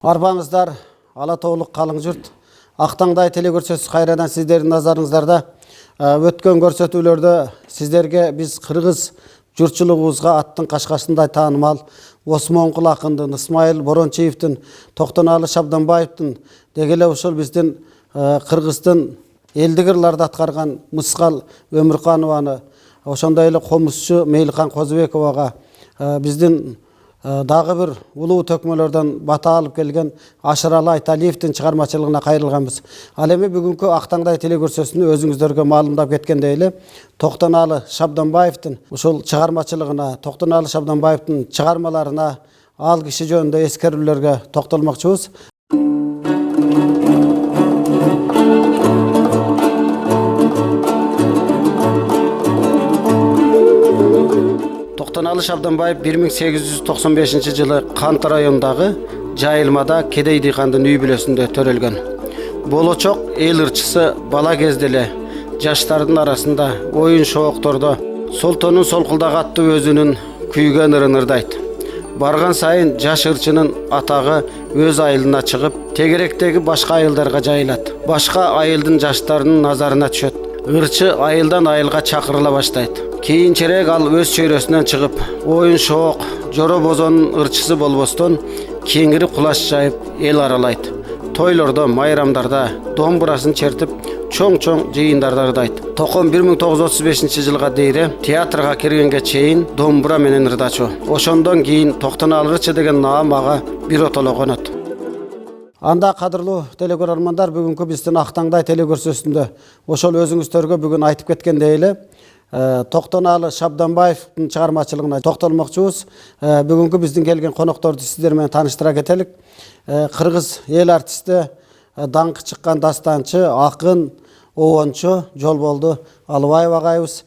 Арбаңыздар, Алатаулық қалың жұрт. Ақтаңдай телекөрсөтү қайрадан сіздердің назарыңыздарда. Өткен көрсөтүүлөрдө сіздерге біз қырғыз жұртчылығымызға аттың қашқасындай танымал Осмонқұл ақындың, Исмайыл Борончиевтің, Тоқтоналы Шабданбаевтың дегеле ушул биздин Кыргыздын элдик ырларды аткарган Мысқал Өмүрканованы, ошондой эле комузчу Мейлихан Козубековага, биздин дагы бир улуу төкмөлөрдөн бата алып келген Ашыралы Айталиевдин чыгармачылыгына кайрылганбыз. Ал эми бүгүнкү Ақтаңдай телекөрсөтүүнү өзүңүздөргө маалымдап кеткендей эле Токтоналы Шабданбаевдин ушул чыгармачылыгына, Токтоналы Шабданбаевдин чыгармаларына, ал киши жөнүндө эскерүүлөргө токтолмокчубуз. Токтоналы Шабданбаев 1895 жылы Кант районундагы Жайылмада кедей дыйкандын үй бүлөсүндө төрөлгөн. Болочок эл ырчысы бала кезде эле жаштардын арасында оюн шооктордо Солтонун солкулдак аттуу өзүнүн күйгөн ырын ырдайт. Барган сайын жаш ырчынын атагы өз айылына чыгып, тегеректеги башка айылдарга жайылат. Башка айылдын жаштарынын назарына түшөт. Ырчы айылдан айылга чакырыла баштайт. Кийинчерээк ал өз чөйрөсүнөн чыгып, оюн шоок, жоро бозонун ырчысы болбостон, кеңири кулаш жайып эл аралайт. Тойлордо, майрамдарда домбурасын чертип, чоң-чоң жыйындарда ырдайт. Током 1935 жылга дейре театрга киргенге чейин домбура менен ырдачу. Ошондон кийин Токтоналы ырчы деген наам ага биротоло конот. Анда кадырлуу телекөрөрмандар, бүгүнкү биздин Ақтаңдай телекөрсөтүүсүндө ошол өзүңүздөргө бүгүн айтып кеткендей эле Токтоналы Шабданбаевдин чыгармачылыгына токтолмокчубуз. Бүгүнкү биздин келген конокторду сиздер менен тааныштыра кетелик. Кыргыз эл артисти, даңкы чыккан дастанчы, акын, обончу Жолболду Алыбаев агайыбыз.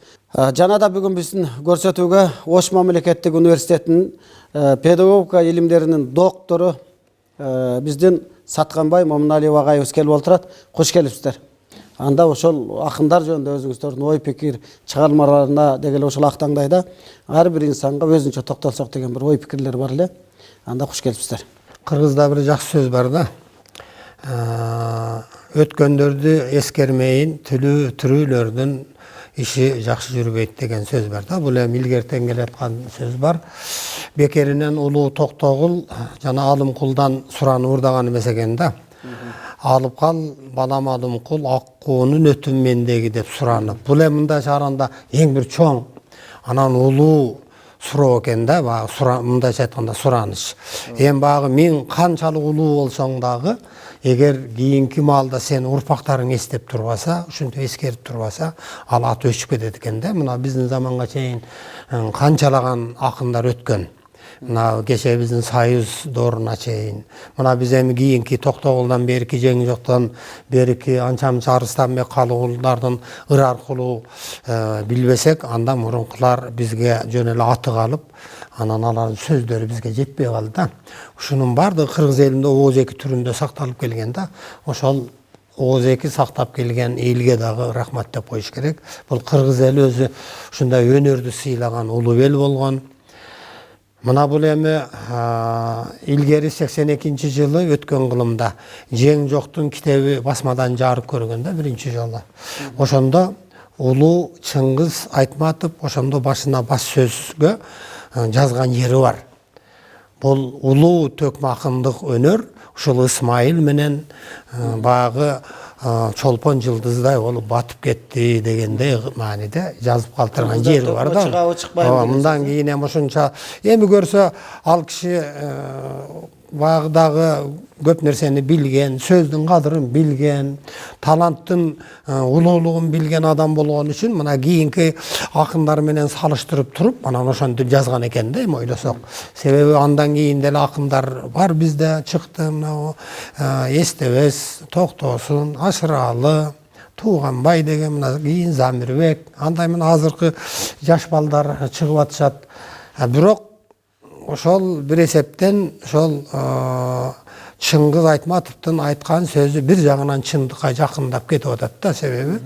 Жана да бүгүн биздин көрсөтүүгө Ош мамлекеттик университетинин педагогика илимдеринин доктору биздин Сатканбай Момуналиев агайыбыз келип отурат. Кош келипсиздер. Анда ошол акындар жөнүндө өзүңүздөрдүн ой пикир чыгармаларына дегеле ошол Ақтаңдайда ар бир инсанга өзүнчө токтолсок деген бир ой пикирлер бар эле. Анда кош келипсиздер. Кыргызда бир жакшы сөз бар да. Өткөндөрдү эскермейин, тирүүлөрдүн иши жакшы жүрбөйт деген сөз бар да. Бул эми илгертен келаткан сөз бар. Бекеринен улуу Токтогул жана Алымкулдан суранып ырдаган эмес экен да. Алып кал балам Алымкул аккуунун өтүм мендеги деп суранып. Бул эми мындай чыгарганда эң бир чоң анан улуу суроо экен да. Мындайча айтканда сураныч. Эми багы мен канчалык улуу болсоң дагы, эгер кийинки маалда сени урпактарың эстеп турбаса, ушинтип эскерип турбаса, ал ат өчүп кетет экен да. Мына биздин заманга чейин канчалаган акындар өткөн. Мына кеше биздин Союз дооруна чейин. Мына биз эми кийинки Токтогулдан берки, Жеңжоктон берки анча-мынча Арыстанбек Калыгулдардын ыр аркылуу билбесек, анда мурункулар бизге жөн эле аты калып, анан алардын сөздөрү бизге жетпей калды да. Ушунун баардыгы кыргыз элинде ооз эки түрүндө сакталып келген да. Ошол ооз эки сактап келген элге дагы рахмат деп коюш керек. Бул кыргыз эли өзү ушундай өнөрдү сыйлаган улуу эл болгон. Мына бул эми илгери 82 жылы өткөн кылымда Жеңжоктун китеби басмадан жарык көргөн да биринчи жолу. Ошондо улуу Чыңгыз Айтматов ошондо башына бас сөзгө жазган жери бар. Бул улуу төкмө акындык өнөр ушул Исмайыл менен багы чолпон жылдыздай болуп батып кетти дегендей мааниде жазып калтырган жери бар да. Мындан кийин эми ошонча эми көрсө ал киши багыдагы көп нерсени билген, сөздүн кадырын билген, таланттын улуулугун билген адам болгон үчүн мына кийинки акындар менен салыштырып туруп, анан ошентип жазган экен да эми ойлосок. Себеби андан кийин деле акындар бар бизде чыкты, мына Эстебес, Токтосун, Ашыралы, Тууганбай деген, мына кийин Замирбек, андай мына азыркы жаш балдар чыгып атышат. Бирок ошол бир эсептен ошол Чыңгыз Айтматовдун айткан сөзү бир жагынан чындыкка жакындап кетип атат да. Себеби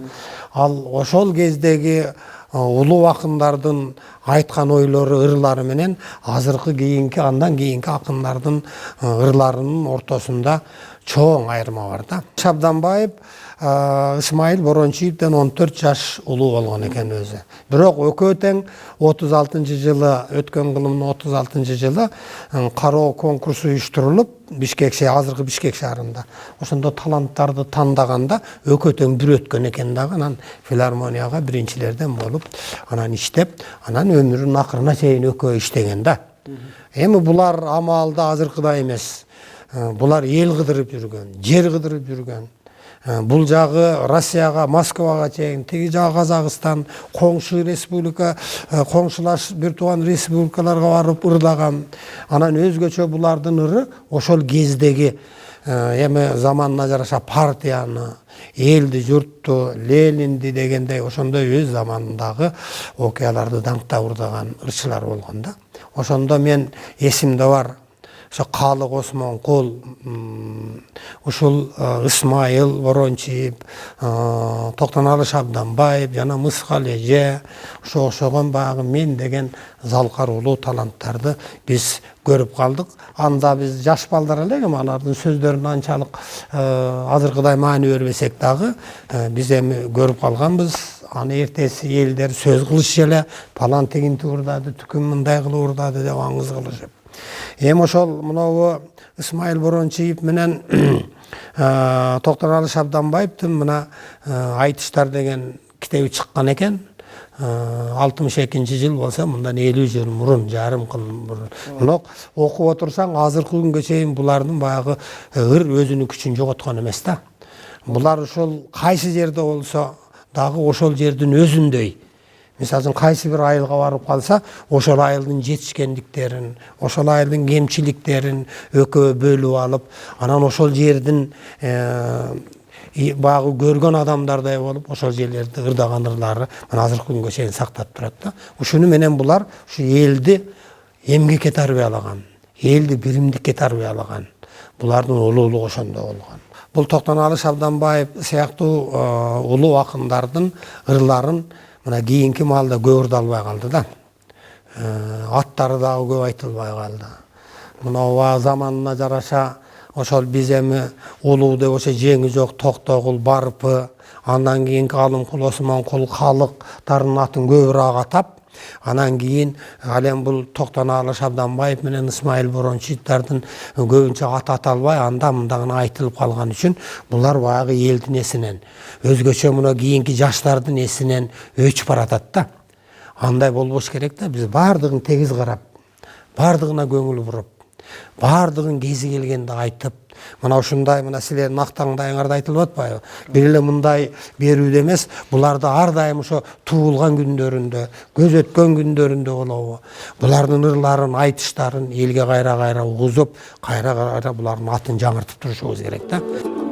ал ошол кездеги улуу акындардын айткан ойлору, ырлары менен азыркы кийинки андан кийинки акындардын ырларынын ортосунда чоң айырма бар да. Шабданбаев Исмаил Борончиевден 14 жаш улуу болгон экен өзү. Бирок экөө тең 36-жылы, өткөн кылымдын 36-жылы кароо конкурсу уюштурулуп, азыркы Бишкек шаарында. Ошондо таланттарды тандаганда экөө тең бир өткөн экен дагы, анан филармонияга биринчилерден болуп, анан иштеп, анан өмүрүнүн акырына чейин экөө иштеген да. Эми булар амалда азыркыдай эмес. Булар эл кыдырып жүргөн, жер кыдырып жүргөн. Бул жагы Россияга, Москвага чейин, тиги жагы Казакстан, коңшу республика, коңшулаш бир тууган республикаларга барып ырдаган. Анан өзгөчө булардын ыры ошол кездеги эми заманына жараша партияны, элди, журтту, Ленинди дегендей ошондой өз заманындагы окуяларды даңктап ырдаган ырчылар болгон да. Ошондо мен эсимде бар. Ошо Калык Осмонкул, ушул Исмаил Борончиев, Токтоналы Шабданбаев, жана Мыскал эже, ошо окшогон баягы мен деген залкар улуу таланттарды биз көрүп калдык. Анда биз жаш балдар элек, алардын сөздөрүн анчалык азыркыдай маани бербесек дагы, биз эми көрүп калганбыз. Аны эртеси элдер сөз кылышчу эле, палан тегинти урдады, түкүм мындай кылып урдады деп аңыз кылышып. Эми ошол мынабу Исмаил Борончиев менен Токтоналы Шабданбаевдин мына айтыштар деген китеби чыккан экен. 62-жыл болсо, мындан 50 жыл мурун, жарым кыл мурун. Бирок окуп отурсаң, азыркы күнгө чейин булардын баягы ыр өзүнүн күчүн жоготкон эмес да. Булар ошол кайсы жерде болсо дагы ошол жердин өзүндөй. Мисалы кайсы бир айылга барып калса, ошол айылдын жетишкендиктерин, ошол айылдын кемчиликтерин экөө бөлүп алып, анан ошол жердин багы көргөн адамдардай болуп, ошол жерлерди ырдаган ырлары мына азыркы күнгө чейин сактап турат да. Ушуну менен булар ушу элди эмгекке тарбиялаган, элди биримдикке тарбиялаган. Булардын улуулугу ошондо болгон. Бул Токтоналы Шабданбаев сыяктуу улуу акындардын ырларын мына кийинки маалда көп ырдалбай калды да. Аттары дагы көп айтылбай калды. Мына заманына жараша ошол биз эми улуу деп ошо жеңи жок Токтогул, Барпы, андан кийинки Алымкул, Осмонкул, Калыктардын атын көбүрөөк атап, анан кийин ал эми бул Токтоналы Шабданбаев менен Исмаил Борончиевдин көбүнчө ат аталбай, анда-мында гана айтылып калган үчүн булар баягы элдин эсинен, өзгөчө мына кийинки жаштардын эсинен өчүп баратат да. Андай болбош керек да, биз бардыгын тегиз карап, бардыгына көңүл буруп, бардыгын кези келгенде айтып, мына ушундай мына силердин актаңдайыңарда айтылып атпайбы? Бир эле мындай берүүдө эмес, буларды ар дайым ошо туулган күндөрүндө, көз өткөн күндөрүндө болобу? Булардын ырларын, айтыштарын элге кайра-кайра угузуп, кайра-кайра булардын атын жаңыртып турушубуз керек да.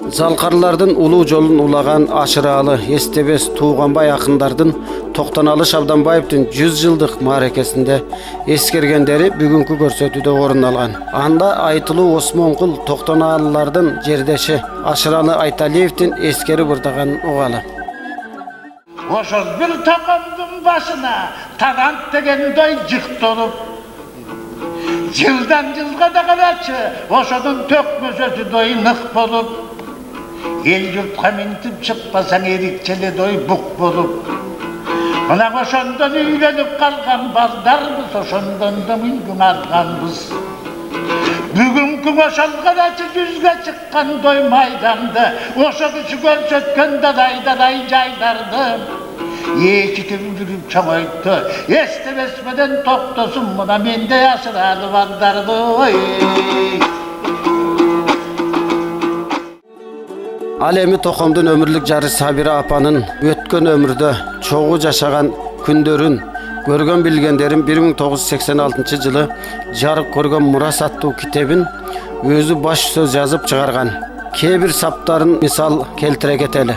Залкарлардын улуу жолун улаган Ашыралы, Эстебес, Тууганбай акындардын Токтоналы Шабданбаевдин 100 жылдык мааракесинде эскергендери бүгүнкү көрсөтүүдө орун алган. Анда айтылуу Осмонкул Токтоналылардын жердеши Ашыралы Айталиевдин эскерип ырдаган угалы. Ошол бир токомдун башына талант дегендей жыктолуп, жылдан жылга да карачы ошодун төкмөсөсүдөй нык болуп, эл журтка минтип чыкпасаң эрикчеледой бук болуп, мына ошондон үйлөнүп калган балдарбыз, ошондон да мүлгүң алганбыз. Бүгүнкү ошол карачы жүзгө чыккандой майданды, ошо киши көрсөткөн далай жайларды эки түндүрүп чоңойтты, Эстебес менен Токтосун мына мендей Ашыралы балдарды. Ал эми Токомдун өмүрлүк жары Сабира апанын өткөн өмүрдө чогуу жашаган күндөрүн, көргөн билгендерин 1986 жылы жарык көргөн Мурас аттуу китебин өзү баш сөз жазып чыгарган. Кээ бир саптарын мисал келтире кетели.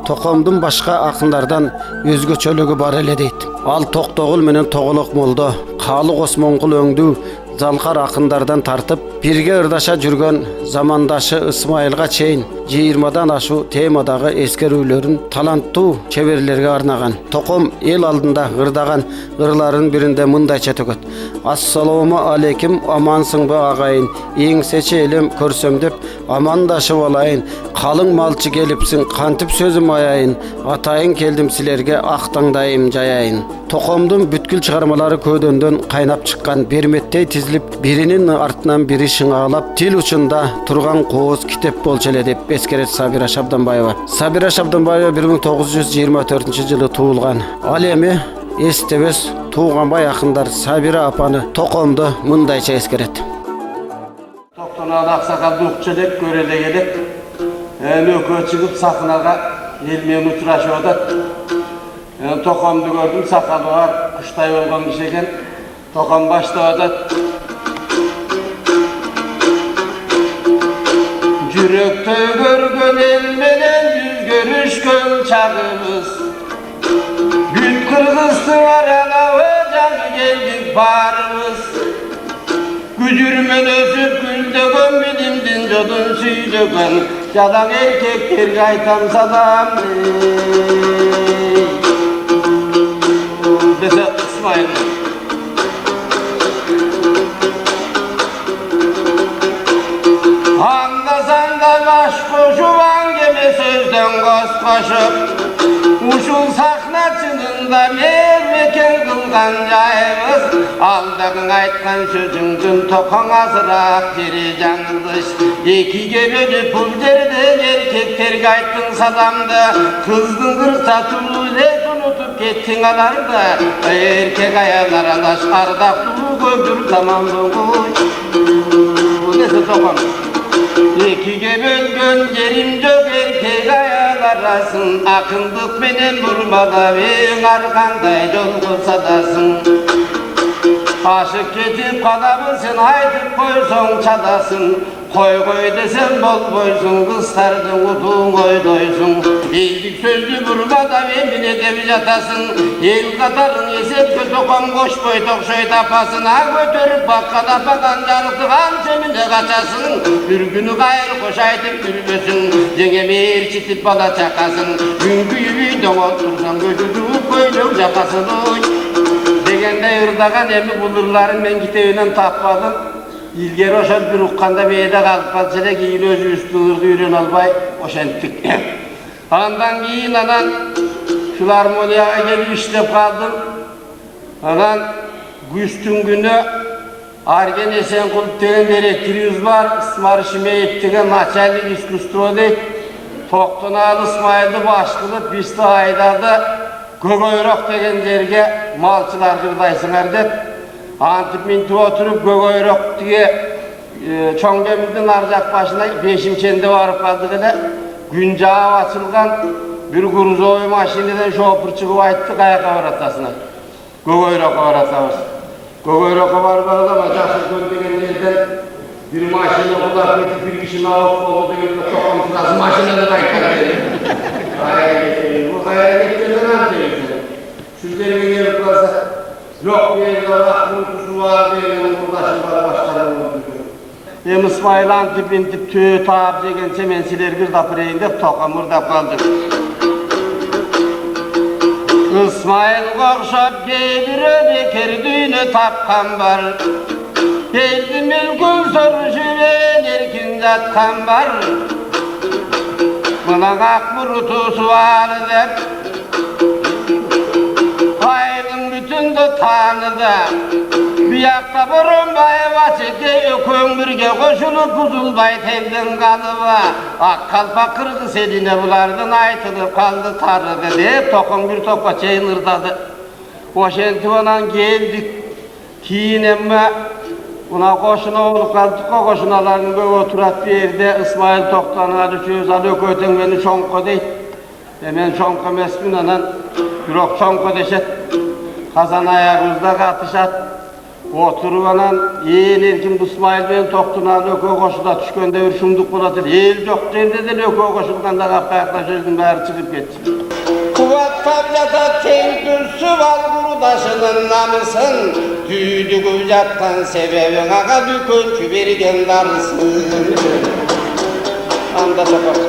Токомдун башка акындардан өзгөчөлүгү бар эле дейт. Ал Токтогул менен Тоголок молдо, Калык Осмонкул өңдүү залкар акындардан тартып Birge ırdaşa жүрgөн zamandaşı Ismailga çeyin 20'dan aşu temadagı eskerүүлөрүn talanttуу çeberlerge arnagan. Tokom el aldında ırdagan ırların birinde mındayça tököt. Assalamu aleykum, amansıngba agayın. Eň seçe elim körsöm dep amandaşyp olayın. Kalın malçı gelipsin, kantip sözüm ayayın. Atayın keldim silerge aktangdayım jayayın. Tokomdun бүткүл чыгармалары көдөндөн кайнап чыккан берметтей тизилип, биринин артынан бири шыңалап, тил учунда турган кооз китеп болчу эле деп эскерет Сабира Шабданбаева. Сабира Шабданбаева 1924-жылы туулган. Ал эми эстебес тууганбай акындар Сабира апаны Токомду мындайча эскерет. Токтонан аксакалды укчелек көреле келек. Нөкө чыгып сахнага эл менен учурашып атат. Tokomdu gördüm, sakalı var, kıştay olgan bir şeyken Tokom başladı. Yürekte görgön elmeden yüz görüşkön çağımız. Gün kırgızdı arana ve canı geldik barımız. Gücürmen özüp güldögön bilimdin jodun süydögön. Yalan erkeklerge aytam salam. Dese İsmail. Andasan da baş koşuvan gemi sözden göz koşup, uşul sahnacınında mermeken kılgan jayımız, aldagın aytkan sözüngdün tokan azırak jeri жаңылыш. Ekiге bölüp pul жерден erkekterge ayttın salamdı, kızdın kırsa tululek unutup kettin alarda, erkek ayarlar alaş ardaktulu gömdür zaman boğuy. Nesi tokan? Ekiге bölgön yerim jok erkek ayarlarasın, akındık menen burmaga beň arkanday jolgo sadasın. Aşık ketip kalabın sen aytıp koysoň çadasın. Koy koy desem bolboysun, kızlardın utun koydoysun. Eldik sözlü burmada emine dep jatasın. El katarın esepke Tokom koşboy tokşoy tapasın. Ha götörüp bakka tapagan jarıtıgan semine kaçasın. Bir günü gayr koş aytıp gülbösün, jengeme erçitip bala çakasın. Günkü yübüydön otursan götürüp koyluk jakasın oy. Degende ırdagan emi bulurların men kitebinen tapmadım. İlgeri oşan bir ukkanda beyde kalıp kalsada giyin özü üstü ırdı üren albay oşenttik. Andan giyin anan filarmoniyaya gelip işlep kaldım. Anan güstün günü Argen Esenkult degen direktörüz var. İsmar Şimeyev degen начальник искусство deyip Toktonalı İsmail'di başkılıp bisti aydardı. Gögöyrok degen yerge malçılar kırdaysınlar dep. Antip minti oturup Gögöyrok diye çoň gemidin arzak başına beşimçende varıp kaldık ele. Gün jağı açılgan bir грузовой maşineden şoför çıkıp aytdı kayaka baratasına. Gögöyrok'a baratabız. Gögöyrok'a barıp alama jakşı döndegen yerden bir maşina kulak etip bir kişinin alıp oldu degende Tokom sırası maşinadan ayttılar dedi. Bu kayaya gitmeden antiydi. Sizlerine gelip kalsa yok bir yerde aklın kusu var diyelim, kurdaşım var başkalarını öldürüyor. İsmail antip intip tüy taap degen semensiler bir dapıreyin dep Tokom ırdap kaldık. İsmail kokşap geydire beker düğünü tapkan var. Eldim ilgün soruşuven erkin zatkan var. Buna kak burutusu var dep Aydın bütün de tanıdı. Bir yakta burunbay vasıke ökön birge koşulup buzulbay telden kalıva. Ak kalpak kırgı seline bulardın aytılıp kaldı tarıdı deyip Tokom bir topka çeyin ırdadı. Oşentivanan geldik. Kiyin emme buna koşuna olup kaldık o koşunalarını böyle oturat bir yerde İsmail Toktan'a düşüyoruz. Al ököten beni çonko deyip. Hemen çonko mesmin anan Bürok çonko deşet. Kazan ayağımızda katışat. Oturup anan el erkin İsmail ben Toktan'a ökö koşuda düşkönde bir şunduk bulatır. El yok derdeden ökö koşulganda kapayakta sözün bari çıkıp geçti. Kuvat tablata tenkürsü var kurudaşının namısın. Tüydügüp жатқан себебің аға дүкөнчү берген дарысын. Анда тоқақ.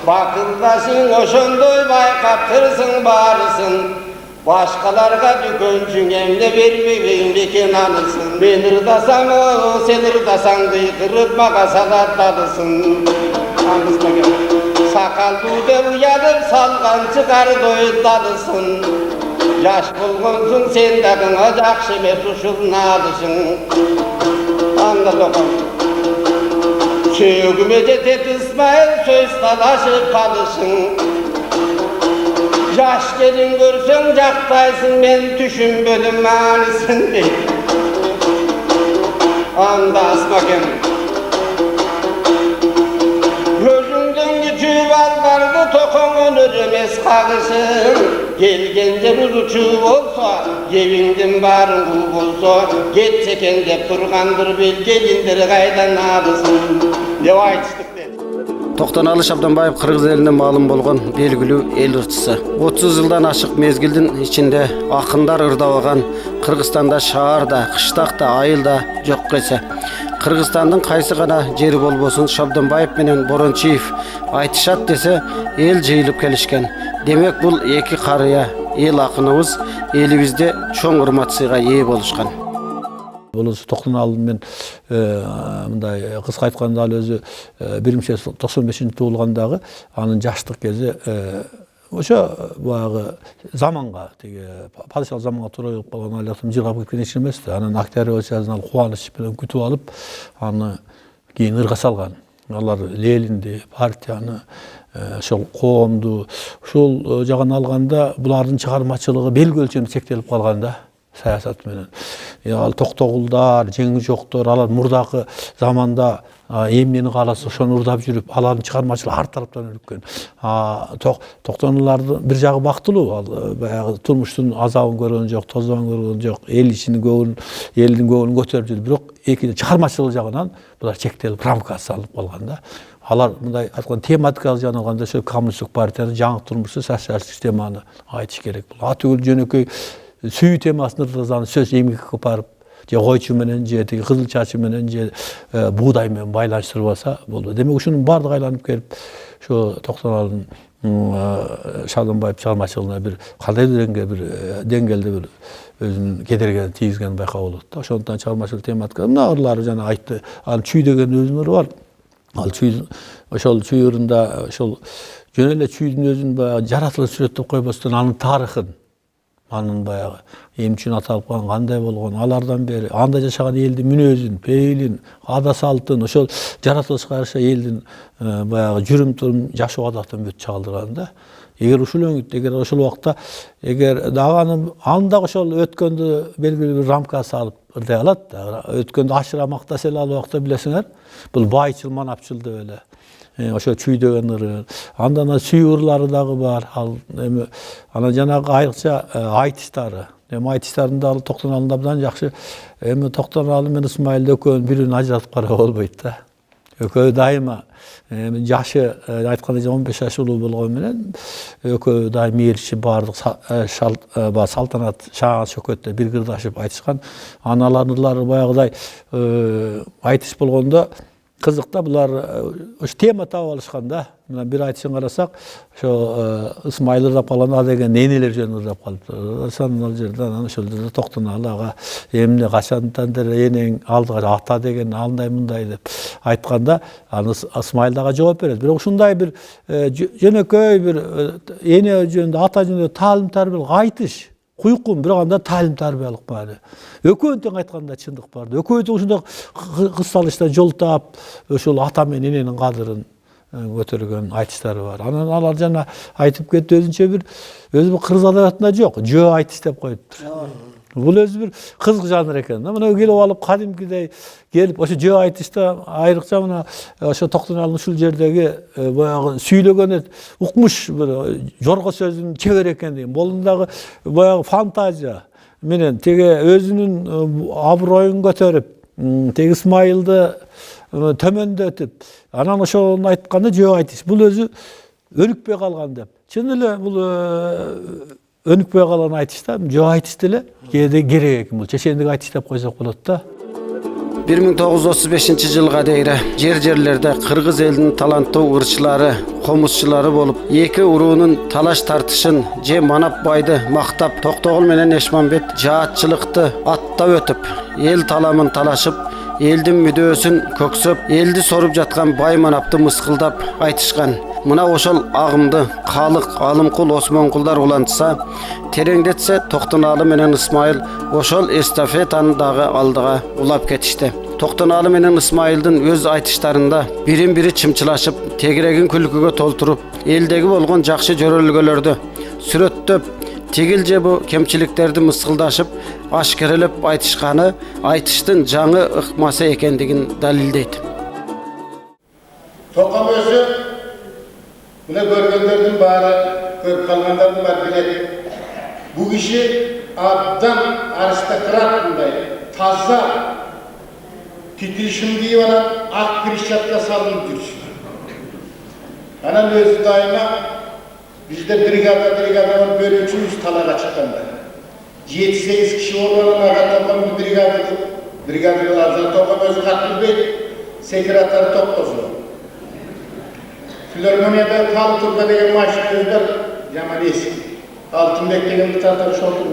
Бақылдасың ошондой байқаптырсың барысын. Başkalarga дүкөнчүң эмне бербейбең бекен анысын. Мен ырдасам, сен ырдасаң кыйкырып мага салаттадысың. Сакалдуу деп уядып салган чыгар доюдадысың. Жаш болгонсуң сен дагы жакшы эмес ушул надысың. Анда токон. Сөөгүмө жетет Исмайыл сөз талашып калышың. Жаш келин көрсөң жактайсың, мен түшүнбөдүм мааниsin дейт. Анда Асмакен. Өзүңдүн күчү балдарды токоң өнөр эмес кагышың. Келгенде бузучу болсо, жебиңдин баарын куу болсо, кетсе экен деп тургандыр бел келиндер кайдан алысың деп айтыштык. Токтоналы Шабданбаев Кыргыз элине маалым болгон белгилүү эл ырчысы. 30 жылдан ашык мезгилдин ичинде акындар ырдабаган Кыргызстанда шаарда, кыштакта, айылда жок эсе. Кыргызстандын кайсы гана жери болбосун Шабданбаев менен Борончиев айтышат десе эл жыйылып келишкен. Демек бул эки карыя эл акыныбыз элибизде чоң урмат сыйга ээ болушкан. Бұл Тоқтоналдын мен мындай кыска айтканда ал өзү 1995 туулгандағы анын жаштык кези ошо баягы заманга тиги падышалык заманга туура келип калган айлактын жыргап кеткен эч эмес да. Анан октябрь революциясын ал кубаныч менен күтүп алып, аны кийин ырга салган. Алар Ленинди, партияны, ошол коомду ушул жагын алганда булардын чыгармачылыгы белги өлчөмү чектелип калган да. Саясат менен. Ал токтогулдар, жеңи жоктор, алар мурдакы заманда эмнени кааласа ошону ырдап жүрүп, алардын чыгармачылыгы ар тараптан өрүккөн. Токтонулардын бир жагы бактылуу, ал баягы турмуштун азабын көргөн жок, тозобун көргөн жок, эл ичинин көңүлүн, элдин көңүлүн көтөрүп жүрүп, бирок экинчи чыгармачылык жагынан булар чектелип, рамкага салынып калган да. Алар мындай айткан тематикалык жагынан алганда ошо коммунисттик партиянын жаңы турмушу, социалдык системаны айтыш керек. Бул атүгүл жөнөкөй сүйүү темасын ырдазан сөз эмгекке барып, же койчу менен, же тиги кызыл чачы менен, же буудай менен байланыштырып алса болду. Демек ушунун баардыгы айланып келип, ошо Токтоналдын Шабданбаев чыгармачылыгына бир кандайдыр бир деңгээлде бир өзүнүн кедергени тийгизгенин байкап болот да. Ошондуктан чыгармачылык тематика мына ырлары жана айтты. Ал чүй деген өзүнүн ыры бар. Ал чүй ошол чүй ырында ошол жөн эле чүйдүн өзүн баягы жаратылыш сүрөттөп койбостон анын тарыхын, анын баягы эмне үчүн аталып калган, кандай болгон, алардан бери анда жашаган элдин мүнөзүн, пейилин, ада салтын, ошол жаратылышка каршы элдин баягы жүрүм турум, жашоо адатын бүт чагылдырган да. Эгер ушул өңүт, эгер ошол убакта, эгер дагы анда ошол өткөндү белгилүү бир рамкага салып ырдай алат да. Өткөндү ашыра мактаса эле ал убакта билесиңер, бул байчыл, манапчыл деп эле. Ошо чүй деген ыры. Андан сүйүү ырлары дагы бар. Ал эми анан жанагы айрыкча айтыштары. Эми айтыштарында ал Токтоналдын абдан жакшы. Эми Токтоналы менен Исмайыл экөөнүн бирин ажыратып карап болбойт да. Экөө дайыма жашы айтканда 15 жаш улуу болгон менен экөө дайыма мээрчи баардык салтанат шаан шөкөттө бир кырдашып айтышкан. Аналардын ырлары баягыдай айтыш болгондо кызык да, булар ош тема таап алышкан да. Мына бир айтышын карасак, ошо Исмайыл ырдап калганда деген энелер жөнүндө ырдап калыптыр. Ал жерде анан ошол жерде Токтоналы ага эмне качандан бери энең алдыга ата деген андай мындай деп айтканда, аны Исмайыл дагы жооп берет. Бирок ушундай бир жөнөкөй бир эне жөнүндө, ата жөнүндө таалим тарбиялык айтыш куйкун, бирок анда таалим тарбиялык бар. Экөөнү тең айтканда чындык бар. Экөөдө ушундай кыссалышта жол таап, ошол ата менен эненин кадырын көтөргөн айтыштары бар. Анан алар жана айтып кетти өзүнчө бир кыргыз адабиятында жок, жөө айтыш деп коюптур. Бул өзү бир кызык жанр экен да. Мына келип алып кадимкидей келип ошо жөө айтышта айрыкча мына ошо Токтоналдын ушул жердеги баягы сүйлөгөнү укмуш бир жорго сөзүн чебер экен деген. Болундагы баягы фантазия менен теге өзүнүн аброюн көтөрүп, теге Исмайылды төмөндөтүп, анан ошону айтканда жөө айтыш. Бул өзү өнүкпөй калган деп. Чын эле бул өнükпөй калган айтышта жок айтыш деле кээде керек экен бул чечендик айтыш деп койсок болот да. 1935 жылга дейре жерлерде кыргыз элинин таланттуу ырчылары, комузчулары болуп, эки уруунун талаш тартышын же Манап байды мактап, Токтогул менен Эшмамбет жаатчылыкты аттап өтүп, эл таламын талашып, элдин мүдөөсүн көксөп, элди соруп жаткан бай Манапты мыскылдап айтышкан. Мына ошол агымды калык, алымкул, осмонкулдар улантса, тереңдетсе Токтоналы менен Ысмайыл ошол эстафетаны дагы алдыга улап кетишти. Токтоналы менен Ысмайылдын өз айтыштарында бирин-бири чымчылашып, тегерегин күлкүгө толтуруп, элдеги болгон жакшы жөрөлгөлөрдү сүрөттөп, тигил же бу кемчиликтерди мыскылдашып, ашкерелеп айтышканы айтыштын жаңы ыкмасы экендигин далилдейт. Током өзү мына көргөндөрдүн баары, көрүп калгандардын баары билет. Бу киши абдан аристократ, таза титишим кийип анан ак крещатка салынып жүрчү. Анан өзү дайыма бизде бригада бөлүүчүбүз талаага чыкканда 7-8 киши болгон ага Током бригадалардан Током өзү кат билбейт, секретарь Токтосу. Филармонияда калып турда деген машиналар жаман эски. Алтынбек деген татар шофер.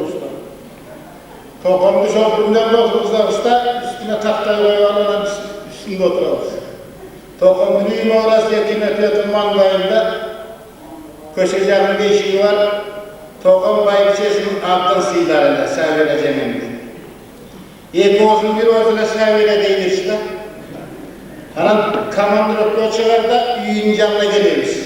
Токомду шоферунда отургузабызда үстүнө тактай коюп анан үстүнө отурабыз. Токомдун үйүнө орасы кинотеатрдын маңдайында көчө жагында эшиги бар. Током байбичесинин абдан сыйларында Сабира жемемди. Эки оозун бир оозуна Сабира дейбирчи да. Анан командировка чыгарда үйүнүн жанына келебиз.